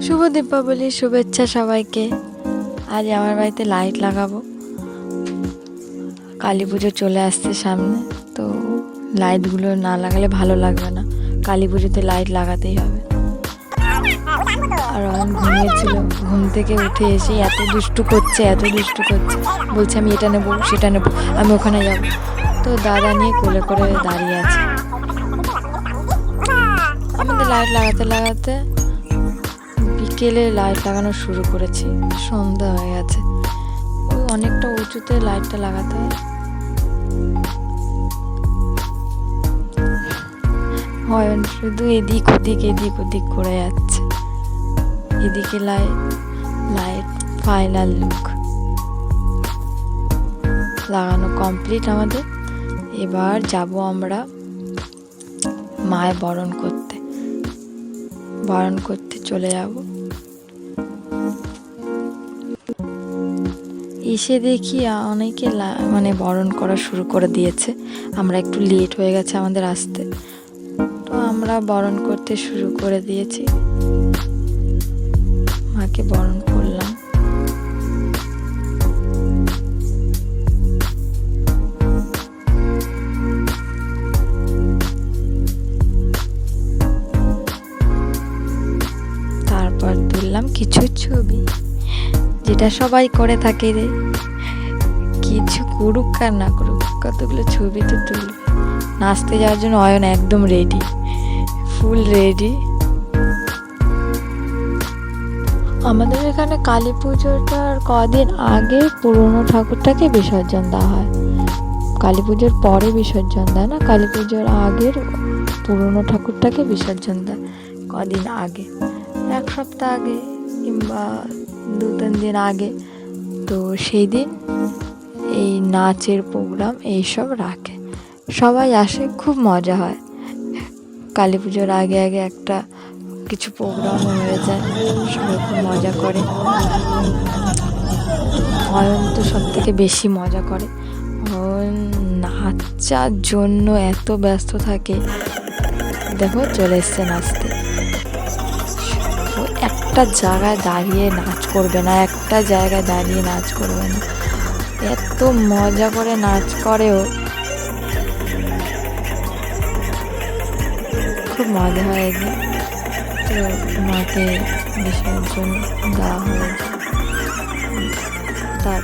শুভ দীপাবলি, শুভেচ্ছা সবাইকে। আজ আমার বাড়িতে লাইট লাগাবো। কালী পুজো চলে আসছে সামনে, তো লাইটগুলো না লাগালে ভালো লাগবে না। কালী পুজোতে লাইট লাগাতেই হবে। আর অয়ন ঘুমিয়েছিল, ঘুম থেকে উঠে এসে এত দুষ্টু করছে, বলছে আমি এটা নেবো সেটা নেবো, আমি ওখানে যাবো। তো দাদা নিয়ে কোলে করে দাঁড়িয়ে আছে। আমাদের লাইট লাগাতে লাগাতে বিকেলে লাইট লাগানো শুরু করেছি, সন্ধ্যা হয়ে গেছে। ওই অনেকটা উঁচুতে লাইটটা লাগাতে হয়। অয়ন শুধু এদিক ওদিক করে যাচ্ছে। এদিকে লাইট ফাইনাল লুক লাগানো কমপ্লিট আমাদের। এবার যাব আমরা মায়ের বরণ করতে চলে যাব। এসে দেখি অনেকে বরণ করা শুরু করে দিয়েছে। আমরা একটু লেট হয়ে গেছে আমাদের আসতে, তো আমরা বরণ করতে শুরু করে দিয়েছি। মাকে বরণ করলাম। তারপর তুললাম কিছু ছবি, যেটা সবাই করে থাকে রে, কিছু করুক আর না করুক, কতগুলো ছবি তো তুলবে। নাচতে যাওয়ার জন্য অয়ন একদম রেডি, ফুল রেডি। আমাদের এখানে কালী পুজোটার কদিন আগে পুরনো ঠাকুরটাকে বিসর্জন দেওয়া হয়। কালী পুজোর পরে বিসর্জন দেয় না, কালী পুজোর আগের পুরনো ঠাকুরটাকে বিসর্জন দেয় কদিন আগে, এক সপ্তাহ আগে কিংবা 2-3 দিন আগে। তো সেই দিন এই নাচের প্রোগ্রাম এইসব রাখে, সবাই আসে, খুব মজা হয়। কালী পুজোর আগে একটা কিছু প্রোগ্রাম হয়ে যায়, সবাই খুব মজা করে। অয়ন তো সব থেকে বেশি মজা করে। অয়ন নাচার জন্য এত ব্যস্ত থাকে, দেখো চলে এসছে নাচতে। ও একটা জায়গায় দাঁড়িয়ে নাচ করবে না, এত মজা করে নাচ করে ও, খুব মজা হয়। একদিন তো মাকে বিসর্জন দেওয়া হয়েছে।